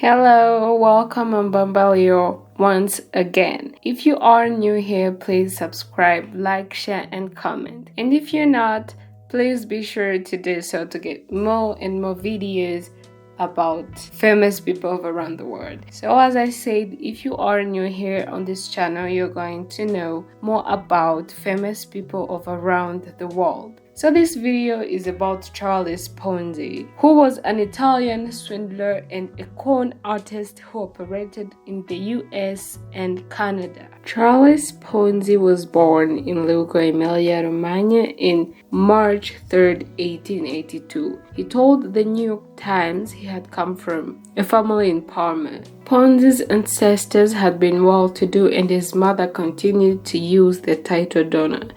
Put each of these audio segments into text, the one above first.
Hello, welcome on Bambalio once again. If you are new here, please subscribe, like, share, and comment. And if you're not, please be sure to do so to get more and more videos about famous people around the world. So as I said, if you are new here on this channel, you're going to know more about famous people of around the world. So this video is about Charles Ponzi, who was an Italian swindler and a con artist who operated in the US and Canada. Charles Ponzi was born in Lugo, Emilia-Romagna in March 3rd, 1882. He told the New York Times he had come from a family in Parma. Ponzi's ancestors had been well-to-do and his mother continued to use the title donor.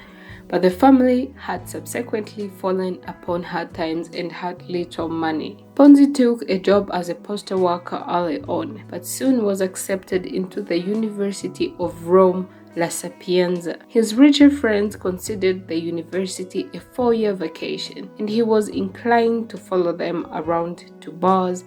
But the family had subsequently fallen upon hard times and had little money. Ponzi took a job as a postal worker early on, but soon was accepted into the University of Rome La Sapienza. His richer friends considered the university a 4-year vacation, and he was inclined to follow them around to bars,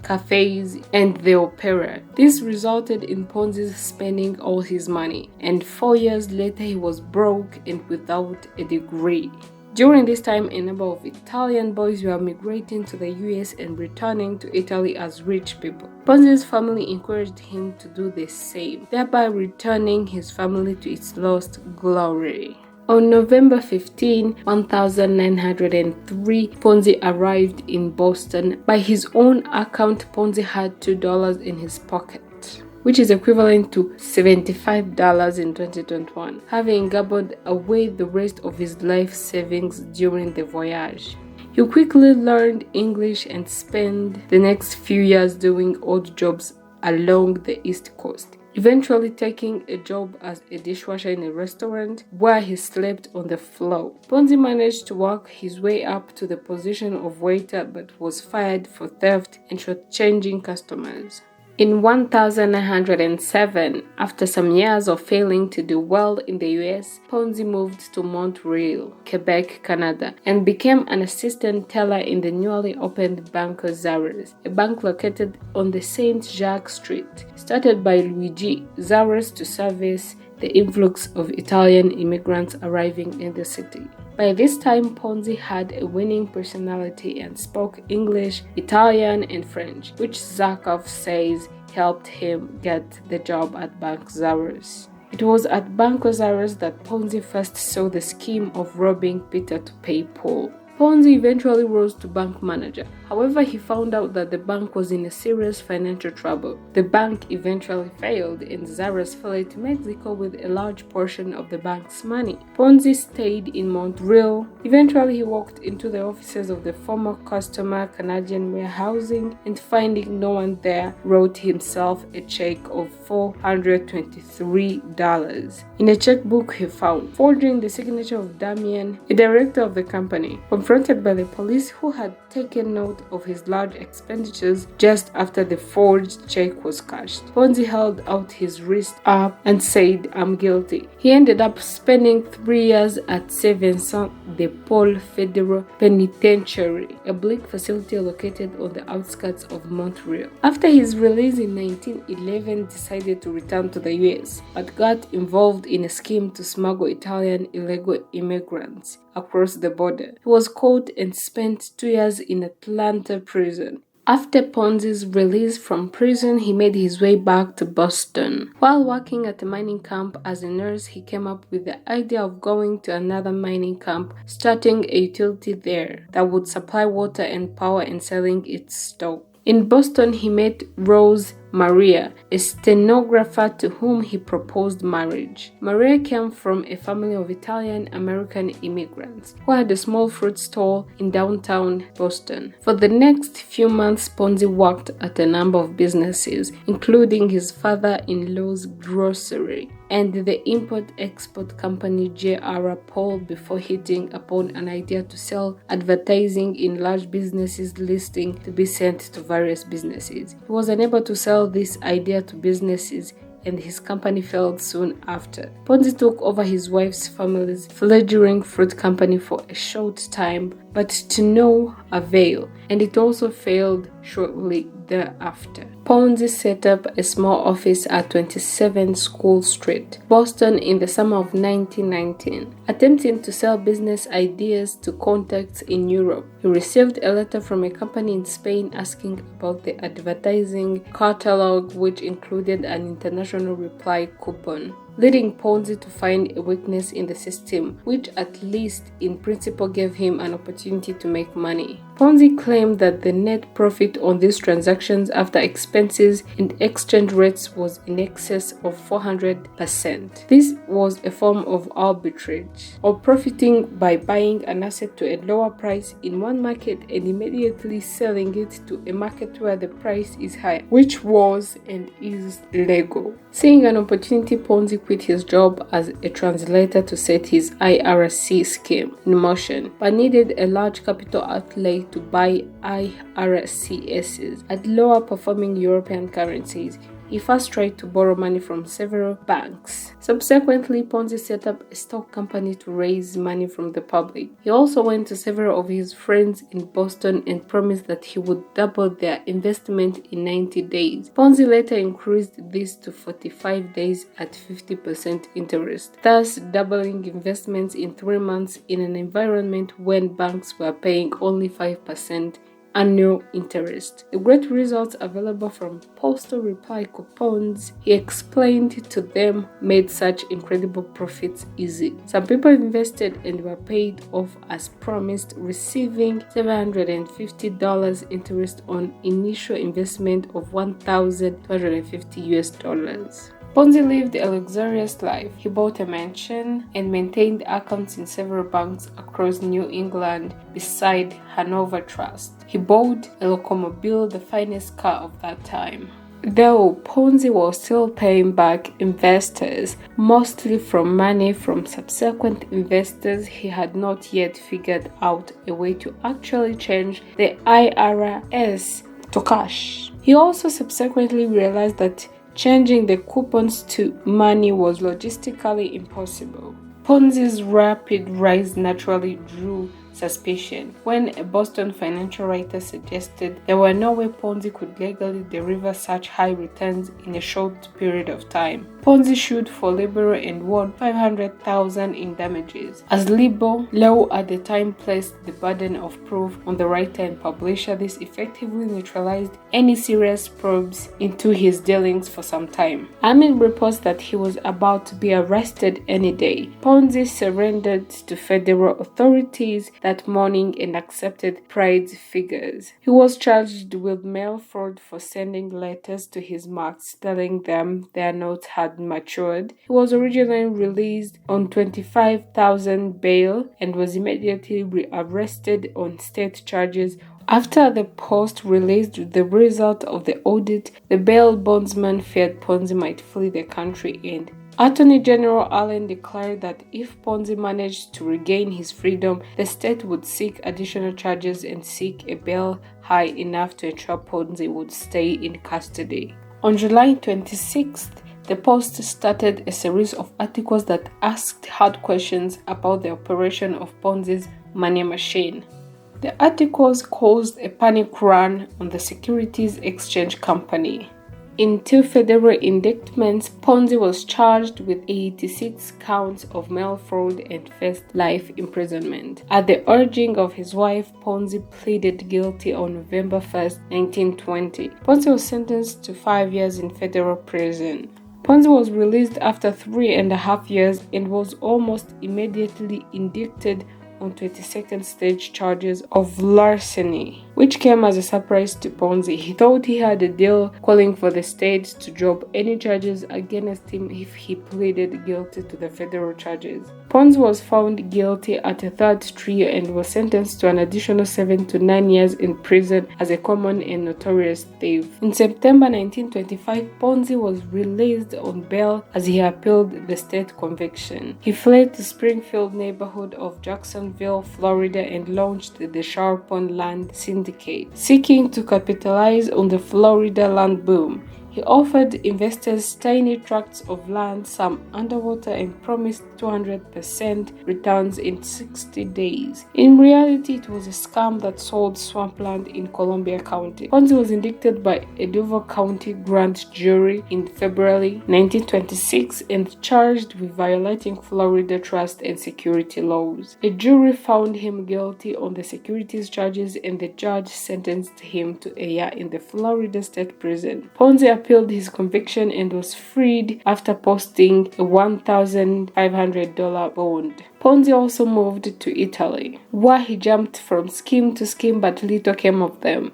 cafes, and the opera. This resulted in Ponzi spending all his money, and 4 years later he was broke and without a degree. During this time, a number of Italian boys were migrating to the US and returning to Italy as rich people. Ponzi's family encouraged him to do the same, thereby returning his family to its lost glory. On November 15, 1903, Ponzi arrived in Boston. By his own account, Ponzi had $2 in his pocket, which is equivalent to $75 in 2021, having gambled away the rest of his life savings during the voyage. He quickly learned English and spent the next few years doing odd jobs along the East Coast, eventually taking a job as a dishwasher in a restaurant where he slept on the floor. Ponzi managed to work his way up to the position of waiter but was fired for theft and shortchanging customers. In 1907, after some years of failing to do well in the US, Ponzi moved to Montreal, Quebec, Canada, and became an assistant teller in the newly opened Banco Zares, a bank located on the Saint Jacques Street, started by Luigi Zares to service the influx of Italian immigrants arriving in the city. By this time, Ponzi had a winning personality and spoke English, Italian, and French, which Zarkov says helped him get the job at Banco Zares. It was at Banco Zares that Ponzi first saw the scheme of robbing Peter to pay Paul. Ponzi eventually rose to bank manager. However, he found out that the bank was in a serious financial trouble. The bank eventually failed and Zares fled to Mexico with a large portion of the bank's money. Ponzi stayed in Montreal. Eventually, he walked into the offices of the former customer Canadian warehousing and finding no one there, wrote himself a check of $423. In a checkbook he found, forging the signature of Damien, a director of the company. Confronted by the police who had taken note of his large expenditures just after the forged check was cashed, Ponzi held out his wrist up and said, "I'm guilty." He ended up spending 3 years at Saint Vincent de Paul Federal Penitentiary, a bleak facility located on the outskirts of Montreal. After his release in 1911, decided to return to the US, but got involved in a scheme to smuggle Italian illegal immigrants across the border. He was caught and spent 2 years in Atlanta prison. After Ponzi's release from prison, he made his way back to Boston. While working at a mining camp as a nurse, he came up with the idea of going to another mining camp, starting a utility there that would supply water and power and selling its stock. In Boston, he met Rose Maria, a stenographer to whom he proposed marriage. Maria came from a family of Italian-American immigrants who had a small fruit stall in downtown Boston. For the next few months, Ponzi worked at a number of businesses, including his father-in-law's grocery and the import-export company J.R. Paul, before hitting upon an idea to sell advertising in large businesses listing to be sent to various businesses. He was unable to sell this idea to businesses and his company failed soon after. Ponzi took over his wife's family's fledgling fruit company for a short time but to no avail, and it also failed shortly thereafter. Ponzi set up a small office at 27 School Street, Boston in the summer of 1919, attempting to sell business ideas to contacts in Europe. He received a letter from a company in Spain asking about the advertising catalog, which included an international reply coupon, leading Ponzi to find a weakness in the system, which at least in principle gave him an opportunity to make money. Ponzi claimed that the net profit on these transactions after expenses and exchange rates was in excess of 400%. This was a form of arbitrage, or profiting by buying an asset to a lower price in one market and immediately selling it to a market where the price is higher, which was and is legal. Seeing an opportunity, Ponzi quit his job as a translator to set his IRC scheme in motion, but needed a large capital outlay to buy IRCSs at lower performing European currencies. He first tried to borrow money from several banks. Subsequently, Ponzi set up a stock company to raise money from the public. He also went to several of his friends in Boston and promised that he would double their investment in 90 days. Ponzi later increased this to 45 days at 50% interest, thus doubling investments in 3 months in an environment when banks were paying only 5% annual interest. The great results available from postal reply coupons, he explained to them, made such incredible profits easy. Some people invested and were paid off as promised, receiving $750 interest on initial investment of $1,250. Ponzi lived a luxurious life. He bought a mansion and maintained accounts in several banks across New England beside Hanover Trust. He bought a Locomobile, the finest car of that time. Though Ponzi was still paying back investors, mostly from money from subsequent investors, he had not yet figured out a way to actually change the IRS to cash. He also subsequently realized that changing the coupons to money was logistically impossible. Ponzi's rapid rise naturally drew suspicion when a Boston financial writer suggested there were no way Ponzi could legally deliver such high returns in a short period of time. Ponzi sued for libel and won $500,000 in damages. As libel law at the time placed the burden of proof on the writer and publisher, this effectively neutralized any serious probes into his dealings for some time. Amid reports that he was about to be arrested any day, Ponzi surrendered to federal authorities that morning and accepted prize figures. He was charged with mail fraud for sending letters to his marks telling them their notes had matured. He was originally released on $25,000 bail and was immediately rearrested on state charges. After the Post released the result of the audit, the bail bondsman feared Ponzi might flee the country, and Attorney General Allen declared that if Ponzi managed to regain his freedom, the state would seek additional charges and seek a bail high enough to ensure Ponzi would stay in custody. On July 26th, the Post started a series of articles that asked hard questions about the operation of Ponzi's money machine. The articles caused a panic run on the Securities Exchange Company. In 2 federal indictments, Ponzi was charged with 86 counts of mail fraud and faced life imprisonment. At the urging of his wife, Ponzi pleaded guilty on November 1, 1920. Ponzi was sentenced to 5 years in federal prison. Ponzi was released after 3.5 years and was almost immediately indicted on 22nd stage charges of larceny, which came as a surprise to Ponzi. He thought he had a deal calling for the state to drop any charges against him if he pleaded guilty to the federal charges. Ponzi was found guilty at a third trio and was sentenced to an additional 7 to 9 years in prison as a common and notorious thief. In September 1925, Ponzi was released on bail as he appealed the state conviction. He fled to Springfield neighborhood of Jacksonville, Florida, and launched the Sharpton Land Syndicate, seeking to capitalize on the Florida land boom. He offered investors tiny tracts of land, some underwater, and promised 200% returns in 60 days. In reality, it was a scam that sold swampland in Columbia County. Ponzi was indicted by a Duval County grand jury in February 1926 and charged with violating Florida trust and security laws. A jury found him guilty on the securities charges and the judge sentenced him to a year in the Florida State Prison. Ponzi appealed his conviction and was freed after posting a $1,500 bond. Ponzi also moved to Italy, where he jumped from scheme to scheme but little came of them.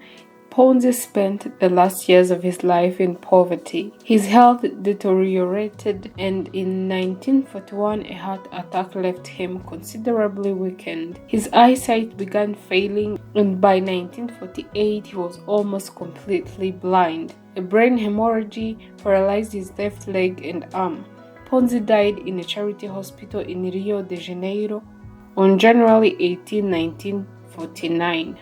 Ponzi spent the last years of his life in poverty. His health deteriorated, and in 1941 a heart attack left him considerably weakened. His eyesight began failing, and by 1948 he was almost completely blind. A brain hemorrhage paralyzed his left leg and arm. Ponzi died in a charity hospital in Rio de Janeiro on January 18, 1949.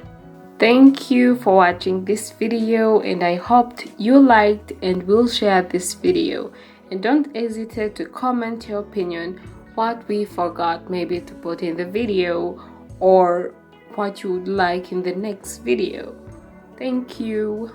Thank you for watching this video, and I hoped you liked and will share this video. And don't hesitate to comment your opinion, what we forgot maybe to put in the video, or what you would like in the next video. Thank you.